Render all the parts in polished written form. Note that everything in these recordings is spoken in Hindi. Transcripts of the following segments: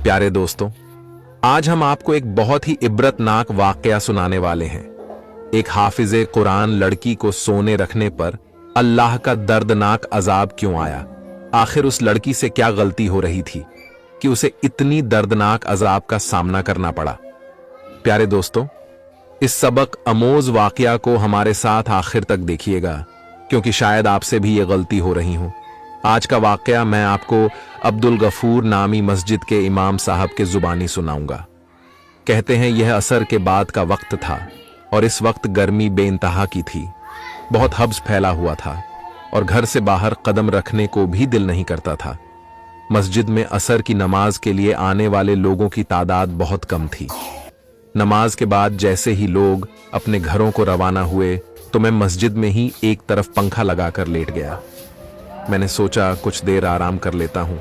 प्यारे दोस्तों, आज हम आपको एक बहुत ही इबरतनाक वाकया सुनाने वाले हैं। एक हाफिजे कुरान लड़की को सोने रखने पर अल्लाह का दर्दनाक अजाब क्यों आया? आखिर उस लड़की से क्या गलती हो रही थी कि उसे इतनी दर्दनाक अजाब का सामना करना पड़ा? प्यारे दोस्तों, इस सबक अमोज वाकया को हमारे साथ आखिर तक देखिएगा, क्योंकि शायद आपसे भी ये गलती हो रही हो। आज का वाकया मैं आपको अब्दुल गफूर नामी मस्जिद के इमाम साहब के जुबानी सुनाऊंगा। कहते हैं यह असर के बाद का वक्त था और इस वक्त गर्मी बेइंतहा की थी। बहुत हब्स फैला हुआ था और घर से बाहर कदम रखने को भी दिल नहीं करता था। मस्जिद में असर की नमाज के लिए आने वाले लोगों की तादाद बहुत कम थी। नमाज के बाद जैसे ही लोग अपने घरों को रवाना हुए तो मैं मस्जिद में ही एक तरफ पंखा लगाकर लेट गया। मैंने सोचा कुछ देर आराम कर लेता हूं,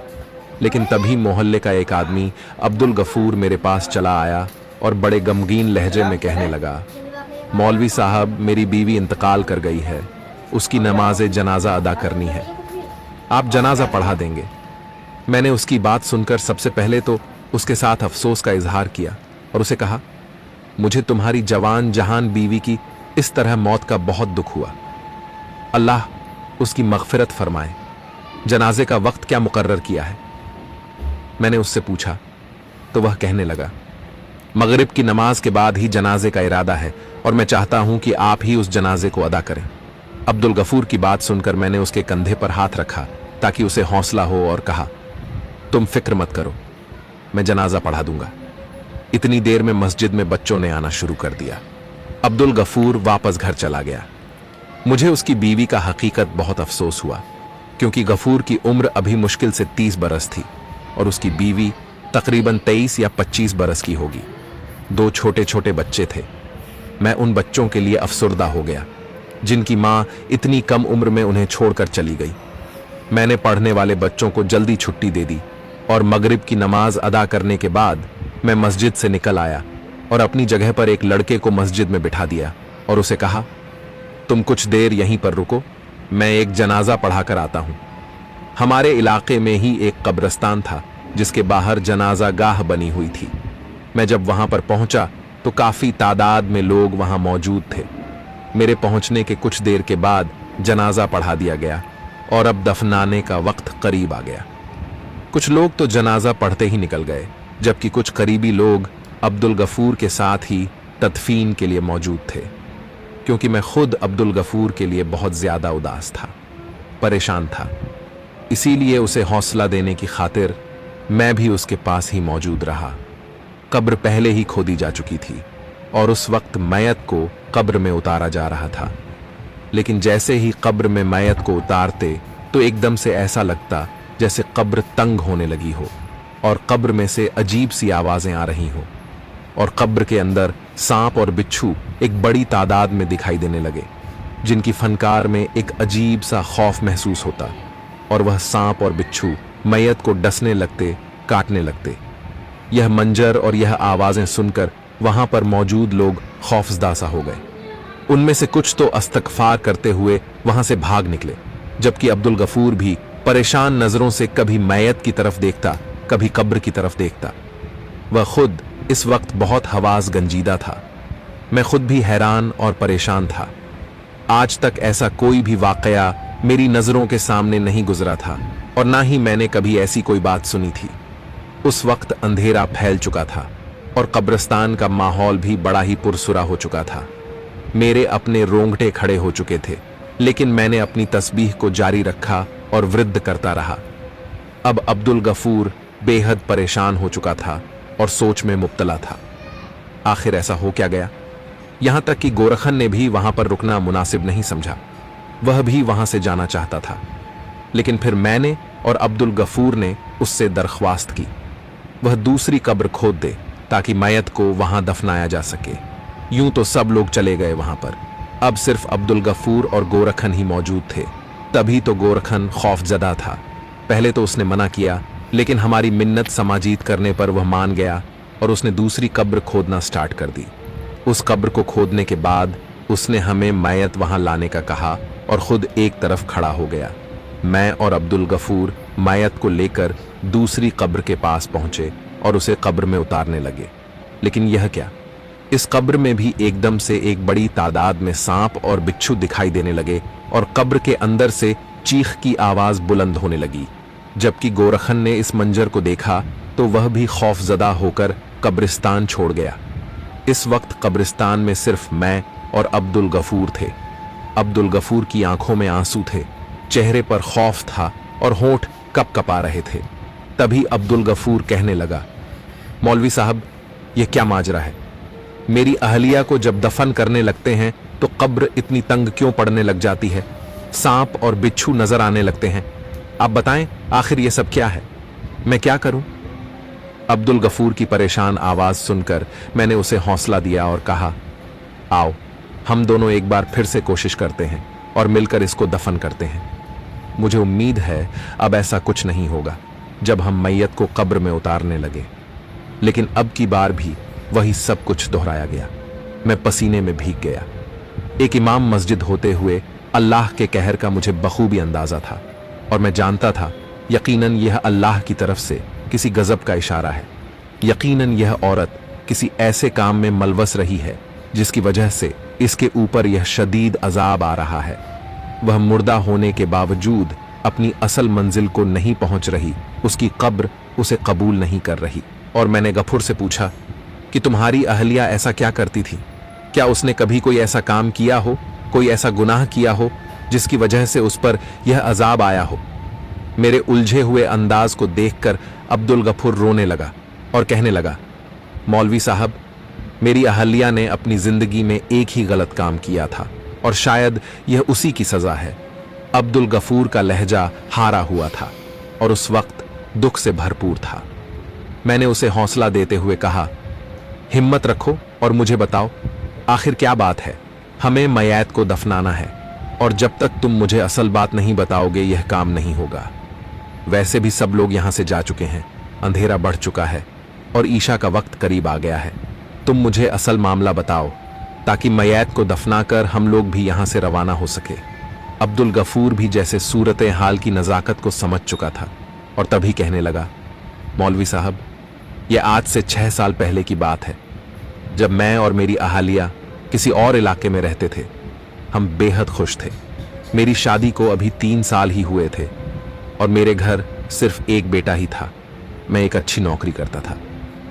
लेकिन तभी मोहल्ले का एक आदमी अब्दुल गफूर मेरे पास चला आया और बड़े गमगीन लहजे में कहने लगा, मौलवी साहब, मेरी बीवी इंतकाल कर गई है, उसकी नमाज जनाजा अदा करनी है, आप जनाजा पढ़ा देंगे। मैंने उसकी बात सुनकर सबसे पहले तो उसके साथ अफसोस का इजहार किया और उसे कहा, मुझे तुम्हारी जवान जहान बीवी की इस तरह मौत का बहुत दुख हुआ। अल्लाह उसकी मगफिरत फरमाए। जनाजे का वक्त क्या मुकर्रर किया है? मैंने उससे पूछा तो वह कहने लगा, मगरिब की नमाज के बाद ही जनाजे का इरादा है और मैं चाहता हूं कि आप ही उस जनाजे को अदा करें। अब्दुल गफूर की बात सुनकर मैंने उसके कंधे पर हाथ रखा ताकि उसे हौसला हो और कहा, तुम फिक्र मत करो, मैं जनाजा पढ़ा दूंगा। इतनी देर में मस्जिद में बच्चों ने आना शुरू कर दिया। अब्दुल गफूर वापस घर चला गया। मुझे उसकी बीवी का हकीकत बहुत अफसोस हुआ, क्योंकि गफूर की उम्र अभी मुश्किल से 30 बरस थी और उसकी बीवी तकरीबन 23 या 25 बरस की होगी। 2 छोटे छोटे बच्चे थे। मैं उन बच्चों के लिए अफसुर्दा हो गया, जिनकी माँ इतनी कम उम्र में उन्हें छोड़कर चली गई। मैंने पढ़ने वाले बच्चों को जल्दी छुट्टी दे दी और मगरिब की नमाज अदा करने के बाद मैं मस्जिद से निकल आया और अपनी जगह पर एक लड़के को मस्जिद में बिठा दिया और उसे कहा, तुम कुछ देर यहीं पर रुको, मैं एक जनाजा पढ़ाकर आता हूं। हमारे इलाके में ही एक कब्रिस्तान था जिसके बाहर जनाजा गाह बनी हुई थी। मैं जब वहां पर पहुंचा तो काफी तादाद में लोग वहां मौजूद थे। मेरे पहुंचने के कुछ देर के बाद जनाजा पढ़ा दिया गया और अब दफनाने का वक्त करीब आ गया। कुछ लोग तो जनाजा पढ़ते ही निकल गए, जबकि कुछ करीबी लोग अब्दुल गफूर के साथ ही तदफीन के लिए मौजूद थे। क्योंकि मैं खुद अब्दुल गफूर के लिए बहुत ज्यादा उदास था, परेशान था, इसीलिए उसे हौसला देने की खातिर मैं भी उसके पास ही मौजूद रहा। कब्र पहले ही खोदी जा चुकी थी और उस वक्त मैयत को कब्र में उतारा जा रहा था। लेकिन जैसे ही कब्र में मैयत को उतारते तो एकदम से ऐसा लगता जैसे कब्र तंग होने लगी हो और कब्र में से अजीब सी आवाजें आ रही हो और कब्र के अंदर सांप और बिच्छू एक बड़ी तादाद में दिखाई देने लगे, जिनकी फनकार में एक अजीब सा खौफ महसूस होता और वह सांप और बिच्छू मैयत को डसने लगते, काटने लगते। यह मंजर और यह आवाजें सुनकर वहां पर मौजूद लोग खौफजदा सा हो गए। उनमें से कुछ तो अस्तगफार करते हुए वहां से भाग निकले, जबकि अब्दुल गफूर भी परेशान नजरों से कभी मैयत की तरफ देखता, कभी कब्र की तरफ देखता। वह खुद इस वक्त बहुत हवास गंजीदा था। मैं खुद भी हैरान और परेशान था। आज तक ऐसा कोई भी वाकया मेरी नजरों के सामने नहीं गुजरा था और ना ही मैंने कभी ऐसी कोई बात सुनी थी। उस वक्त अंधेरा फैल चुका था और कब्रिस्तान का माहौल भी बड़ा ही पुरसुरा हो चुका था। मेरे अपने रोंगटे खड़े हो चुके थे, लेकिन मैंने अपनी तस्बीह को जारी रखा और वृद्ध करता रहा। अब अब्दुल गफूर बेहद परेशान हो चुका था और सोच में मुब्तला था। आखिर ऐसा हो क्या गया? यहां तक कि गोरखन ने भी वहां पर रुकना मुनासिब नहीं समझा। वह भी वहां से जाना चाहता था, लेकिन फिर मैंने और अब्दुल गफूर ने उससे दरख्वास्त की वह दूसरी कब्र खोद दे ताकि मैयत को वहां दफनाया जा सके। यूं तो सब लोग चले गए वहां पर, अब सिर्फ अब्दुल गफूर और गोरखन ही मौजूद थे। तभी तो गोरखन खौफजदा था। पहले तो उसने मना किया, लेकिन हमारी मिन्नत समाजीत करने पर वह मान गया और उसने दूसरी कब्र खोदना स्टार्ट कर दी। उस कब्र को खोदने के बाद उसने हमें मैयत वहां लाने का कहा और खुद एक तरफ खड़ा हो गया। मैं और अब्दुल गफूर मैयत को लेकर दूसरी कब्र के पास पहुंचे और उसे कब्र में उतारने लगे। लेकिन यह क्या, इस कब्र में भी एकदम से एक बड़ी तादाद में सांप और बिच्छू दिखाई देने लगे और कब्र के अंदर से चीख की आवाज बुलंद होने लगी। जबकि गोरखन ने इस मंजर को देखा तो वह भी खौफजदा होकर कब्रिस्तान छोड़ गया। इस वक्त कब्रिस्तान में सिर्फ मैं और अब्दुल गफूर थे। अब्दुल गफूर की आंखों में आंसू थे, चेहरे पर खौफ था और होंठ कपकपा रहे थे। तभी अब्दुल गफूर कहने लगा, मौलवी साहब, यह क्या माजरा है? मेरी अहलिया को जब दफन करने लगते हैं तो कब्र इतनी तंग क्यों पड़ने लग जाती है? सांप और बिच्छू नजर आने लगते हैं। आप बताएं, आखिर यह सब क्या है? मैं क्या करूं? अब्दुल गफूर की परेशान आवाज सुनकर मैंने उसे हौसला दिया और कहा, आओ हम दोनों एक बार फिर से कोशिश करते हैं और मिलकर इसको दफन करते हैं। मुझे उम्मीद है अब ऐसा कुछ नहीं होगा जब हम मैयत को कब्र में उतारने लगे। लेकिन अब की बार भी वही सब कुछ दोहराया गया। मैं पसीने में भीग गया। एक इमाम मस्जिद होते हुए अल्लाह के कहर का मुझे बखूबी अंदाजा था और मैं जानता था यकीनन यह अल्लाह की तरफ से किसी गजब का इशारा है। यकीनन यह औरत किसी ऐसे काम में मलवस रही है जिसकी वजह से इसके ऊपर यह शदीद अजाब आ रहा है। वह मुर्दा होने के बावजूद अपनी असल मंजिल को नहीं पहुंच रही, उसकी कब्र उसे कबूल नहीं कर रही। और मैंने गफूर से पूछा कि तुम्हारी अहलिया ऐसा क्या करती थी? क्या उसने कभी कोई ऐसा काम किया हो, कोई ऐसा गुनाह किया हो जिसकी वजह से उस पर यह अजाब आया हो? मेरे उलझे हुए अंदाज को देखकर अब्दुल गफूर रोने लगा और कहने लगा, मौलवी साहब, मेरी अहलिया ने अपनी जिंदगी में एक ही गलत काम किया था और शायद यह उसी की सजा है। अब्दुल गफूर का लहजा हारा हुआ था और उस वक्त दुख से भरपूर था। मैंने उसे हौसला देते हुए कहा, हिम्मत रखो और मुझे बताओ, आखिर क्या बात है? हमें मैयत को दफनाना है और जब तक तुम मुझे असल बात नहीं बताओगे यह काम नहीं होगा। वैसे भी सब लोग यहां से जा चुके हैं, अंधेरा बढ़ चुका है और ईशा का वक्त करीब आ गया है। तुम मुझे असल मामला बताओ ताकि मैयत को दफनाकर हम लोग भी यहां से रवाना हो सके। अब्दुल गफूर भी जैसे सूरत हाल की नजाकत को समझ चुका था और तभी कहने लगा, मौलवी साहब, यह आज से 6 साल पहले की बात है, जब मैं और मेरी अहालिया किसी और इलाके में रहते थे। हम बेहद खुश थे। मेरी शादी को अभी 3 साल ही हुए थे और मेरे घर सिर्फ एक बेटा ही था। मैं एक अच्छी नौकरी करता था।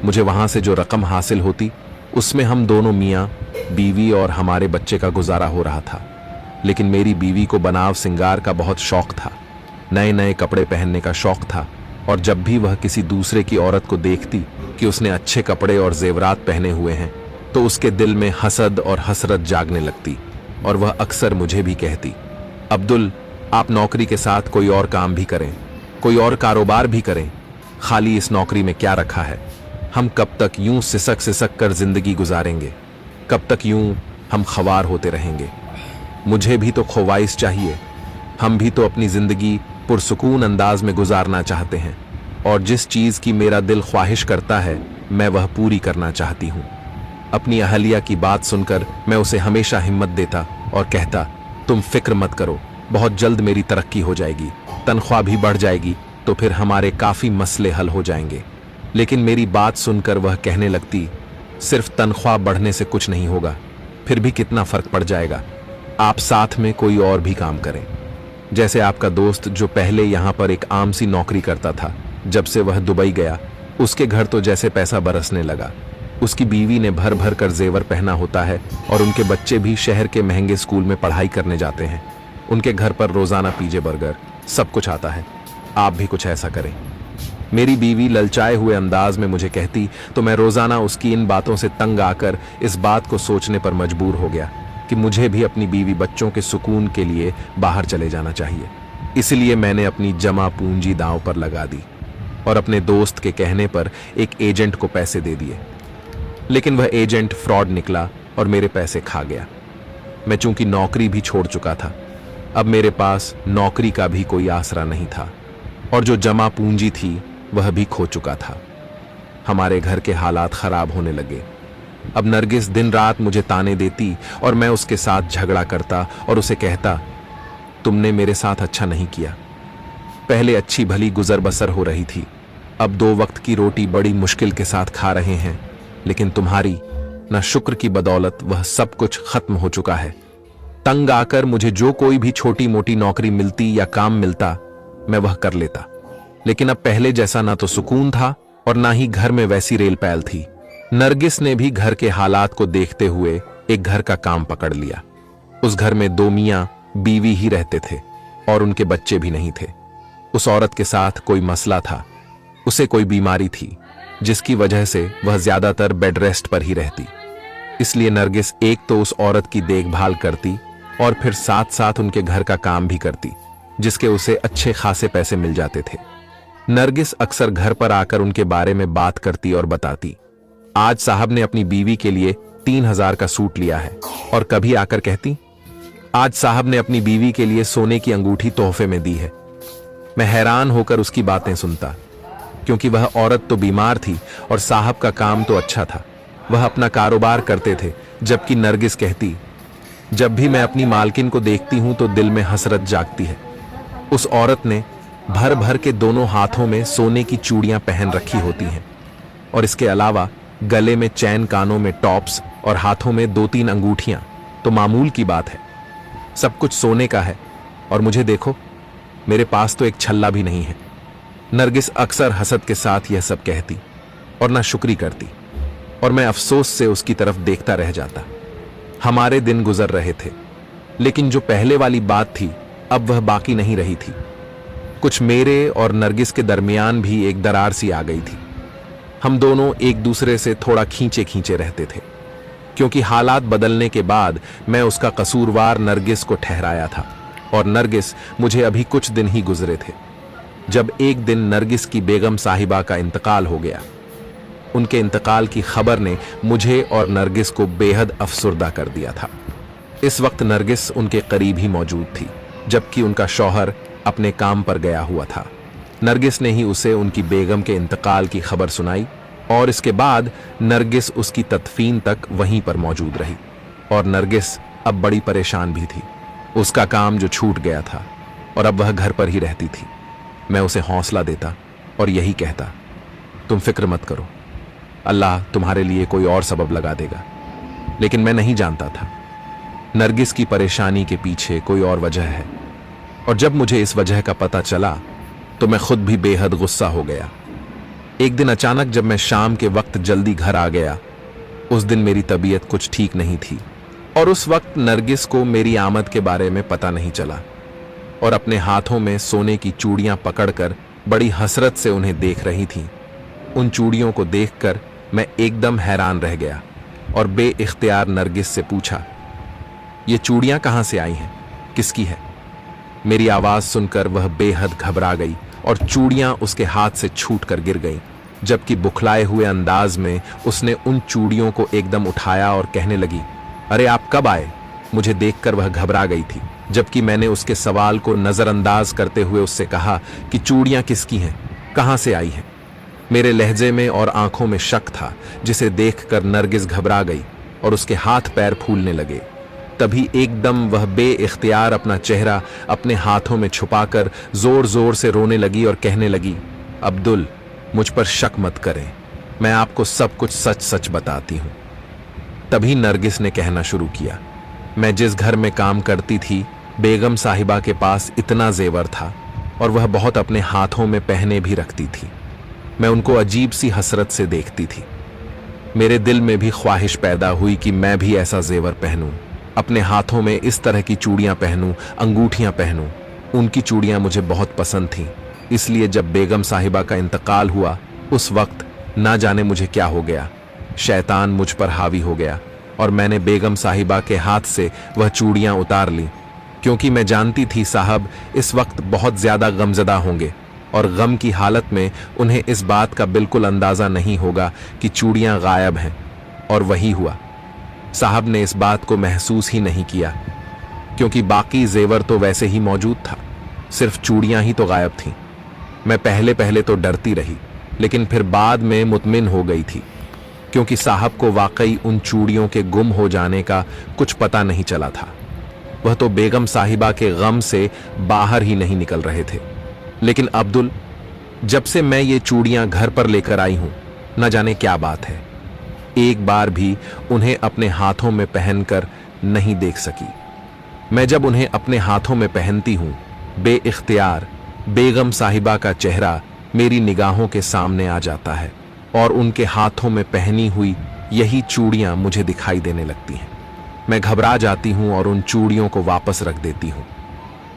मुझे वहां से जो रकम हासिल होती उसमें हम दोनों मियाँ बीवी और हमारे बच्चे का गुजारा हो रहा था। लेकिन मेरी बीवी को बनाव सिंगार का बहुत शौक था, नए नए कपड़े पहनने का शौक था और जब भी वह किसी दूसरे की औरत को देखती कि उसने अच्छे कपड़े और जेवरात पहने हुए हैं तो उसके दिल में हसद और हसरत जागने लगती और वह अक्सर मुझे भी कहती, अब्दुल, आप नौकरी के साथ कोई और काम भी करें, कोई और कारोबार भी करें। खाली इस नौकरी में क्या रखा है? हम कब तक यूं सिसक सिसक कर जिंदगी गुजारेंगे? कब तक यूं हम ख्वार होते रहेंगे? मुझे भी तो ख्वाहिश चाहिए। हम भी तो अपनी जिंदगी पुरसुकून अंदाज में गुजारना चाहते हैं और जिस चीज की मेरा दिल ख्वाहिश करता है मैं वह पूरी करना चाहती हूँ। अपनी अहलिया की बात सुनकर मैं उसे हमेशा हिम्मत देता और कहता, तुम फिक्र मत करो, बहुत जल्द मेरी तरक्की हो जाएगी, तनख्वाह भी बढ़ जाएगी तो फिर हमारे काफी मसले हल हो जाएंगे। लेकिन मेरी बात सुनकर वह कहने लगती, सिर्फ तनख्वाह बढ़ने से कुछ नहीं होगा, फिर भी कितना फर्क पड़ जाएगा। आप साथ में कोई और भी काम करें। जैसे आपका दोस्त जो पहले यहाँ पर एक आम सी नौकरी करता था, जब से वह दुबई गया उसके घर तो जैसे पैसा बरसने लगा। उसकी बीवी ने भर भर कर जेवर पहना होता है और उनके बच्चे भी शहर के महंगे स्कूल में पढ़ाई करने जाते हैं। उनके घर पर रोजाना पिज़्ज़ा बर्गर सब कुछ आता है। आप भी कुछ ऐसा करें। मेरी बीवी ललचाए हुए अंदाज में मुझे कहती तो मैं रोजाना उसकी इन बातों से तंग आकर इस बात को सोचने पर मजबूर हो गया कि मुझे भी अपनी बीवी बच्चों के सुकून के लिए बाहर चले जाना चाहिए। इसलिए मैंने अपनी जमा पूंजी दांव पर लगा दी और अपने दोस्त के कहने पर एक एजेंट को पैसे दे दिए। लेकिन वह एजेंट फ्रॉड निकला और मेरे पैसे खा गया। मैं चूंकि नौकरी भी छोड़ चुका था, अब मेरे पास नौकरी का भी कोई आसरा नहीं था और जो जमा पूंजी थी वह भी खो चुका था। हमारे घर के हालात खराब होने लगे। अब नरगिस दिन रात मुझे ताने देती और मैं उसके साथ झगड़ा करता और उसे कहता, तुमने मेरे साथ अच्छा नहीं किया। पहले अच्छी भली गुजर बसर हो रही थी, अब 2 वक्त की रोटी बड़ी मुश्किल के साथ खा रहे हैं, लेकिन तुम्हारी न शुक्र की बदौलत वह सब कुछ खत्म हो चुका है। तंग आकर मुझे जो कोई भी छोटी मोटी नौकरी मिलती या काम मिलता, मैं वह कर लेता, लेकिन अब पहले जैसा ना तो सुकून था और ना ही घर में वैसी रेल पैल थी। नरगिस ने भी घर के हालात को देखते हुए एक घर का काम पकड़ लिया। उस घर में 2 मियां बीवी ही रहते थे और उनके बच्चे भी नहीं थे। उस औरत के साथ कोई मसला था, उसे कोई बीमारी थी जिसकी वजह से वह ज्यादातर बेड रेस्ट पर ही रहती। इसलिए नरगिस एक तो उस औरत की देखभाल करती और फिर साथ साथ उनके घर का काम भी करती, जिसके उसे अच्छे खासे पैसे मिल जाते थे। नरगिस अक्सर घर पर आकर उनके बारे में बात करती और बताती, आज साहब ने अपनी बीवी के लिए 3000 का सूट लिया है, और कभी आकर कहती, आज साहब ने अपनी बीवी के लिए सोने की अंगूठी तोहफे में दी है। मैं हैरान होकर उसकी बातें सुनता, क्योंकि वह औरत तो बीमार थी और साहब का काम तो अच्छा था, वह अपना कारोबार करते थे। जबकि नरगिस कहती, जब भी मैं अपनी मालकिन को देखती हूं तो दिल में हसरत जागती है। उस औरत ने भर भर के दोनों हाथों में सोने की चूड़ियां पहन रखी होती हैं, और इसके अलावा गले में चैन, कानों में टॉप्स और हाथों में 2-3 अंगूठियां तो मामूल की बात है। सब कुछ सोने का है, और मुझे देखो, मेरे पास तो एक छल्ला भी नहीं है। नरगिस अक्सर हसद के साथ यह सब कहती और ना शुक्री करती, और मैं अफसोस से उसकी तरफ देखता रह जाता। हमारे दिन गुजर रहे थे, लेकिन जो पहले वाली बात थी अब वह बाकी नहीं रही थी। कुछ मेरे और नरगिस के दरमियान भी एक दरार सी आ गई थी। हम दोनों एक दूसरे से थोड़ा खींचे खींचे रहते थे, क्योंकि हालात बदलने के बाद मैं उसका कसूरवार नरगिस को ठहराया था, और नरगिस मुझे अभी कुछ दिन ही गुजरे थे जब एक दिन नरगिस की बेगम साहिबा का इंतकाल हो गया। उनके इंतकाल की खबर ने मुझे और नरगिस को बेहद अफसुर्दा कर दिया था। इस वक्त नरगिस उनके करीब ही मौजूद थी, जबकि उनका शौहर अपने काम पर गया हुआ था। नरगिस ने ही उसे उनकी बेगम के इंतकाल की खबर सुनाई, और इसके बाद नरगिस उसकी तदफीन तक वहीं पर मौजूद रही। और नरगिस अब बड़ी परेशान भी थी। उसका काम जो छूट गया था, और अब वह घर पर ही रहती थी। मैं उसे हौसला देता और यही कहता, तुम फिक्र मत करो, अल्लाह तुम्हारे लिए कोई और सबब लगा देगा। लेकिन मैं नहीं जानता था नरगिस की परेशानी के पीछे कोई और वजह है, और जब मुझे इस वजह का पता चला तो मैं खुद भी बेहद गुस्सा हो गया। एक दिन अचानक जब मैं शाम के वक्त जल्दी घर आ गया, उस दिन मेरी तबीयत कुछ ठीक नहीं थी, और उस वक्त नरगिस को मेरी आमद के बारे में पता नहीं चला, और अपने हाथों में सोने की चूड़ियां पकड़कर बड़ी हसरत से उन्हें देख रही थीं। उन चूड़ियों को देखकर मैं एकदम हैरान रह गया और बेइख्तियार नरगिस से पूछा, ये चूड़ियां कहां से आई हैं, किसकी है? मेरी आवाज सुनकर वह बेहद घबरा गई और चूड़ियां उसके हाथ से छूटकर गिर गईं, जबकि बुखलाए हुए अंदाज में उसने उन चूड़ियों को एकदम उठाया और कहने लगी, अरे आप कब आए? मुझे देखकर वह घबरा गई थी, जबकि मैंने उसके सवाल को नजरअंदाज करते हुए उससे कहा कि चूड़ियां किसकी हैं, कहां से आई हैं। मेरे लहजे में और आंखों में शक था, जिसे देखकर नरगिस घबरा गई और उसके हाथ पैर फूलने लगे। तभी एकदम वह बेइख्तियार अपना चेहरा अपने हाथों में छुपाकर जोर जोर से रोने लगी और कहने लगी, अब्दुल, मुझ पर शक मत करें, मैं आपको सब कुछ सच सच बताती हूं। तभी नरगिस ने कहना शुरू किया, मैं जिस घर में काम करती थी, बेगम साहिबा के पास इतना जेवर था और वह बहुत अपने हाथों में पहने भी रखती थी। मैं उनको अजीब सी हसरत से देखती थी। मेरे दिल में भी ख्वाहिश पैदा हुई कि मैं भी ऐसा जेवर पहनूं, अपने हाथों में इस तरह की चूड़ियां पहनूं, अंगूठियां पहनूं। उनकी चूड़ियां मुझे बहुत पसंद थीं, इसलिए जब बेगम साहिबा का इंतकाल हुआ, उस वक्त ना जाने मुझे क्या हो गया, शैतान मुझ पर हावी हो गया और मैंने बेगम साहिबा के हाथ से वह चूड़ियां उतार ली, क्योंकि मैं जानती थी साहब इस वक्त बहुत ज्यादा गमजदा होंगे और गम की हालत में उन्हें इस बात का बिल्कुल अंदाजा नहीं होगा कि चूड़ियां गायब हैं। और वही हुआ, साहब ने इस बात को महसूस ही नहीं किया, क्योंकि बाकी जेवर तो वैसे ही मौजूद था, सिर्फ चूड़ियां ही तो गायब थीं। मैं पहले पहले तो डरती रही, लेकिन फिर बाद में मुतमिन हो गई थी, क्योंकि साहब को वाकई उन चूड़ियों के गुम हो जाने का कुछ पता नहीं चला था। वह तो बेगम साहिबा के गम से बाहर ही नहीं निकल रहे थे। लेकिन अब्दुल, जब से मैं ये चूड़ियां घर पर लेकर आई हूं, न जाने क्या बात है, एक बार भी उन्हें अपने हाथों में पहनकर नहीं देख सकी। मैं जब उन्हें अपने हाथों में पहनती हूं, बेइख्तियार बेगम साहिबा का चेहरा मेरी निगाहों के सामने आ जाता है और उनके हाथों में पहनी हुई यही चूड़ियां मुझे दिखाई देने लगती हैं। मैं घबरा जाती हूं और उन चूड़ियों को वापस रख देती हूं।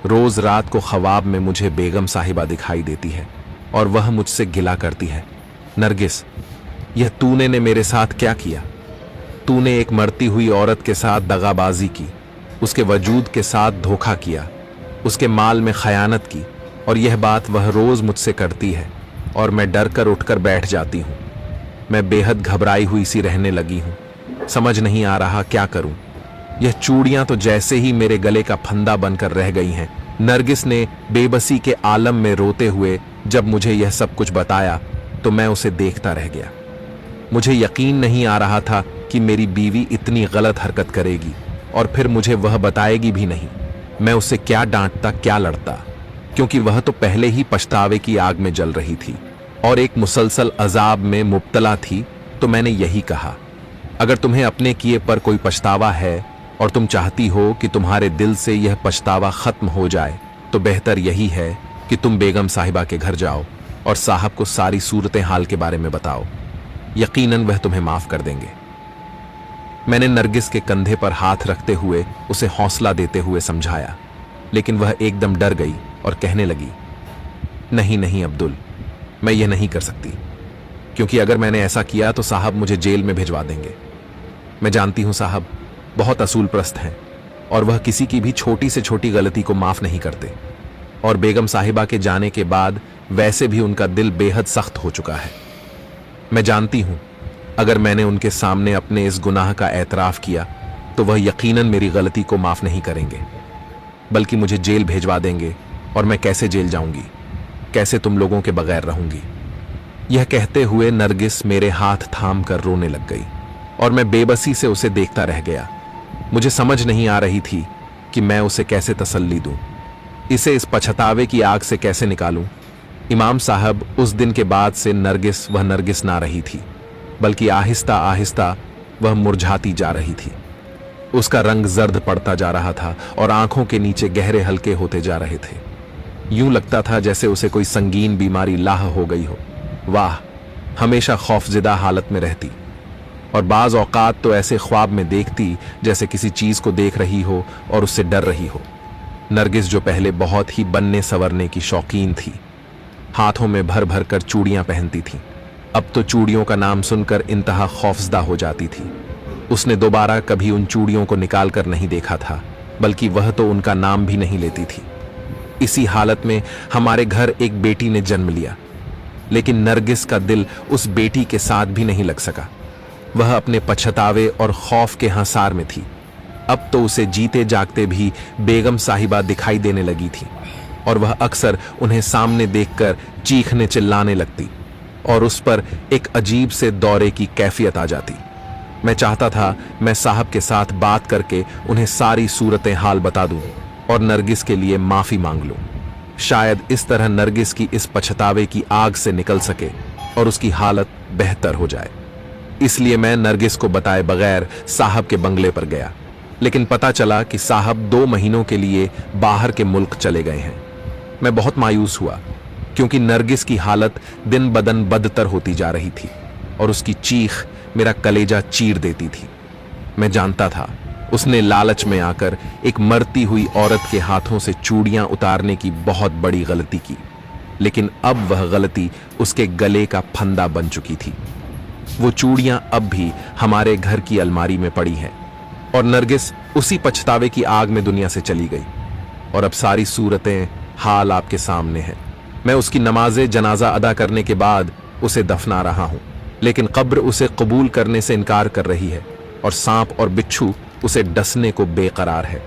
रोज रात को ख्वाब में मुझे बेगम साहिबा दिखाई देती है और वह मुझसे गिला करती है, नरगिस, यह तूने ने मेरे साथ क्या किया? तूने एक मरती हुई औरत के साथ दगाबाजी की, उसके वजूद के साथ धोखा किया, उसके माल में खयानत की, और यह बात वह रोज मुझसे करती है और मैं डर कर उठकर बैठ जाती हूं। मैं बेहद घबराई हुई सी रहने लगी हूं। समझ नहीं आ रहा क्या करूं। यह चूड़ियां तो जैसे ही मेरे गले का फंदा बनकर रह गई हैं। नरगिस ने बेबसी के आलम में रोते हुए जब मुझे यह सब कुछ बताया तो मैं उसे देखता रह गया। मुझे यकीन नहीं आ रहा था कि मेरी बीवी इतनी गलत हरकत करेगी और फिर मुझे वह बताएगी भी नहीं। मैं उससे क्या डांटता, क्या लड़ता, क्योंकि वह तो पहले ही पछतावे की आग में जल रही थी और एक मुसलसल अजाब में मुब्तला थी। तो मैंने यही कहा, अगर तुम्हें अपने किए पर कोई पछतावा है और तुम चाहती हो कि तुम्हारे दिल से यह पछतावा खत्म हो जाए, तो बेहतर यही है कि तुम बेगम साहिबा के घर जाओ और साहब को सारी सूरत हाल के बारे में बताओ। यकीनन वह तुम्हें माफ कर देंगे। मैंने नरगिस के कंधे पर हाथ रखते हुए उसे हौसला देते हुए समझाया, लेकिन वह एकदम डर गई और कहने लगी, नहीं नहीं अब्दुल, मैं यह नहीं कर सकती, क्योंकि अगर मैंने ऐसा किया तो साहब मुझे जेल में भिजवा देंगे। मैं जानती हूं साहब बहुत असूल प्रस्त हैं और वह किसी की भी छोटी से छोटी गलती को माफ नहीं करते, और बेगम साहिबा के जाने के बाद वैसे भी उनका दिल बेहद सख्त हो चुका है। मैं जानती हूं अगर मैंने उनके सामने अपने इस गुनाह का एतराफ किया तो वह यकीनन मेरी गलती को माफ नहीं करेंगे, बल्कि मुझे जेल भेजवा देंगे, और मैं कैसे जेल जाऊंगी, कैसे तुम लोगों के बगैर रहूंगी। यह कहते हुए नरगिस मेरे हाथ थाम कर रोने लग गई और मैं बेबसी से उसे देखता रह गया। मुझे समझ नहीं आ रही थी कि मैं उसे कैसे तसल्ली दूं, इसे इस पछतावे की आग से कैसे निकालूं। इमाम साहब उस दिन के बाद से नरगिस वह नरगिस ना रही थी, बल्कि आहिस्ता आहिस्ता वह मुरझाती जा रही थी। उसका रंग जर्द पड़ता जा रहा था और आंखों के नीचे गहरे हल्के होते जा रहे थे। यूं लगता था जैसे उसे कोई संगीन बीमारी लाह हो गई हो। वाह, हमेशा खौफजिदा हालत में रहती और बाज औकात तो ऐसे ख्वाब में देखती जैसे किसी चीज को देख रही हो और उससे डर रही हो। नरगिस जो पहले बहुत ही बनने संवरने की शौकीन थी, हाथों में भर भर कर चूड़ियां पहनती थी, अब तो चूड़ियों का नाम सुनकर इंतहा खौफजदा हो जाती थी। उसने दोबारा कभी उन चूड़ियों को निकाल कर नहीं देखा था, बल्कि वह तो उनका नाम भी नहीं लेती थी। इसी हालत में हमारे घर एक बेटी ने जन्म लिया, लेकिन नरगिस का दिल उस बेटी के साथ भी नहीं लग सका। वह अपने पछतावे और खौफ के हंसार में थी। अब तो उसे जीते जागते भी बेगम साहिबा दिखाई देने लगी थी और वह अक्सर उन्हें सामने देखकर चीखने चिल्लाने लगती और उस पर एक अजीब से दौरे की कैफियत आ जाती। मैं चाहता था मैं साहब के साथ बात करके उन्हें सारी सूरतें हाल बता दूं और नरगिस के लिए माफी मांग लूं। शायद इस तरह नरगिस की इस पछतावे की आग से निकल सके और उसकी हालत बेहतर हो जाए। इसलिए मैं नरगिस को बताए बगैर साहब के बंगले पर गया, लेकिन पता चला कि साहब 2 महीनों के लिए बाहर के मुल्क चले गए हैं। मैं बहुत मायूस हुआ, क्योंकि नरगिस की हालत दिन बदन बदतर होती जा रही थी और उसकी चीख मेरा कलेजा चीर देती थी। मैं जानता था उसने लालच में आकर एक मरती हुई औरत के हाथों से चूड़ियां उतारने की बहुत बड़ी गलती की, लेकिन अब वह गलती उसके गले का फंदा बन चुकी थी। वो चूड़ियां अब भी हमारे घर की अलमारी में पड़ी हैं और नरगिस उसी पछतावे की आग में दुनिया से चली गई और अब सारी सूरतें हाल आपके सामने हैं। मैं उसकी नमाज़े जनाजा अदा करने के बाद उसे दफना रहा हूं, लेकिन कब्र उसे कबूल करने से इनकार कर रही है और सांप और बिच्छू उसे डसने को बेकरार है।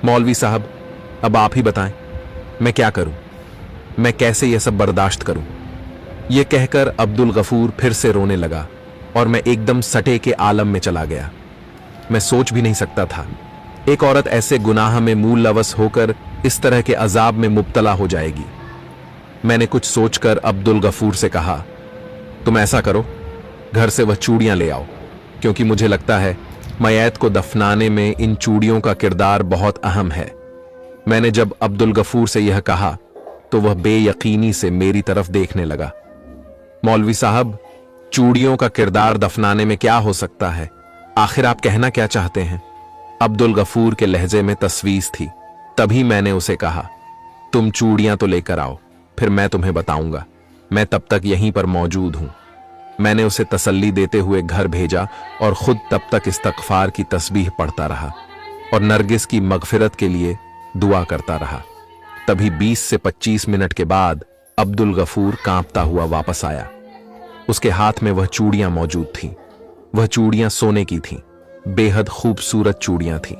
मौलवी साहब, अब आप ही बताएं, मैं क्या करूं? मैं कैसे यह सब बर्दाश्त करूं? यह कहकर अब्दुल गफूर फिर से रोने लगा और मैं एकदम सटे के आलम में चला गया। मैं सोच भी नहीं सकता था एक औरत ऐसे गुनाह में मुलव्वस होकर इस तरह के अजाब में मुब्तला हो जाएगी। मैंने कुछ सोचकर अब्दुल गफूर से कहा, तुम ऐसा करो, घर से वह चूड़ियां ले आओ, क्योंकि मुझे लगता है मैयत को दफनाने में इन चूड़ियों का किरदार बहुत अहम है। मैंने जब अब्दुल गफूर से यह कहा तो वह बेयकीनी से मेरी तरफ देखने लगा। मौलवी साहब, चूड़ियों का किरदार दफनाने में क्या हो सकता है? आखिर आप कहना क्या चाहते हैं? अब्दुल गफूर के लहजे में तस्वीस थी। तभी मैंने उसे कहा, तुम चूड़ियां तो लेकर आओ, फिर मैं तुम्हें बताऊंगा। मैं तब तक यहीं पर मौजूद हूं। मैंने उसे तसल्ली देते हुए घर भेजा और खुद तब तक इस्तगफार की तस्बीह पढ़ता रहा और नरगिस की मगफिरत के लिए दुआ करता रहा। तभी 20 से 25 मिनट के बाद अब्दुल गफूर कांपता हुआ वापस आया। उसके हाथ में वह चूड़ियां मौजूद थीं। वह चूड़ियां सोने की थीं, बेहद खूबसूरत चूड़ियां थीं,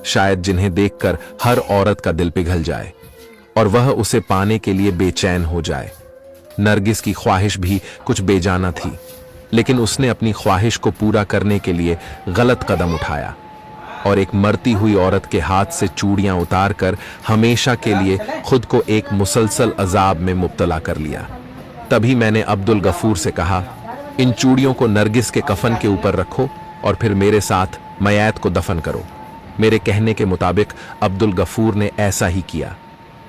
शायद जिन्हें देखकर हर औरत का दिल पिघल जाए और वह उसे पाने के लिए बेचैन हो जाए। नरगिस की ख्वाहिश भी कुछ बेजाना थी, लेकिन उसने अपनी ख्वाहिश को पूरा करने के लिए गलत कदम उठाया और एक मरती हुई औरत के हाथ से चूड़ियां उतारकर हमेशा के लिए खुद को एक मुसलसल अजाब में मुब्तला कर लिया। तभी मैंने अब्दुल गफूर से कहा, इन चूड़ियों को नरगिस के कफन के ऊपर रखो और फिर मेरे साथ मैयत को दफन करो। मेरे कहने के मुताबिक अब्दुल गफूर ने ऐसा ही किया।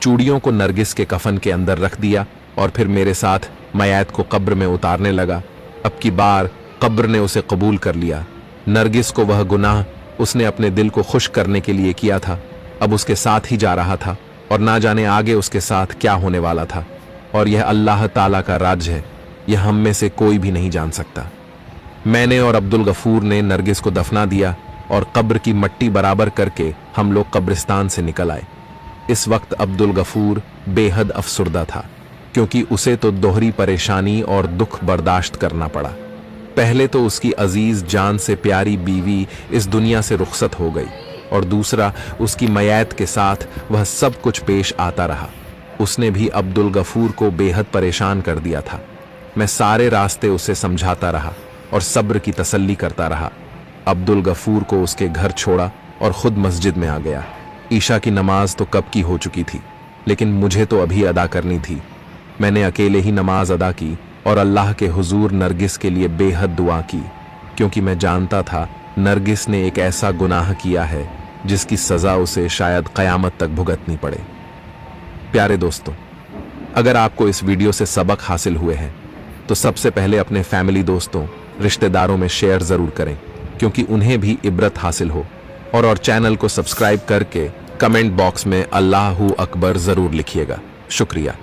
चूड़ियों को नरगिस के कफन के अंदर रख दिया और फिर मेरे साथ मैयत को कब्र में उतारने लगा। अब की बार कब्र ने उसे कबूल कर लिया। नरगिस को वह गुनाह उसने अपने दिल को खुश करने के लिए किया था, अब उसके साथ ही जा रहा था और ना जाने आगे उसके साथ क्या होने वाला था। और यह अल्लाह ताला का राज है, यह हम में से कोई भी नहीं जान सकता। मैंने और अब्दुल गफूर ने नरगिस को दफना दिया और कब्र की मट्टी बराबर करके हम लोग कब्रिस्तान से निकल आए। इस वक्त अब्दुल गफूर बेहद अफसुर्दा था, क्योंकि उसे तो दोहरी परेशानी और दुख बर्दाश्त करना पड़ा। पहले तो उसकी अजीज जान से प्यारी बीवी इस दुनिया से रुखसत हो गई और दूसरा उसकी मैयत के साथ वह सब कुछ पेश आता रहा। उसने भी अब्दुल गफूर को बेहद परेशान कर दिया था। मैं सारे रास्ते उसे समझाता रहा और सब्र की तसल्ली करता रहा। अब्दुल गफूर को उसके घर छोड़ा और खुद मस्जिद में आ गया। ईशा की नमाज तो कब की हो चुकी थी, लेकिन मुझे तो अभी अदा करनी थी। मैंने अकेले ही नमाज अदा की और अल्लाह के हुजूर नरगिस के लिए बेहद दुआ की, क्योंकि मैं जानता था नरगिस ने एक ऐसा गुनाह किया है जिसकी सज़ा उसे शायद क़यामत तक भुगतनी पड़े। प्यारे दोस्तों, अगर आपको इस वीडियो से सबक हासिल हुए हैं तो सबसे पहले अपने फैमिली दोस्तों, रिश्तेदारों में शेयर ज़रूर करें, क्योंकि उन्हें भी इबरत हासिल हो। और चैनल को सब्सक्राइब करके कमेंट बॉक्स में अल्लाहू अकबर ज़रूर लिखिएगा। शुक्रिया।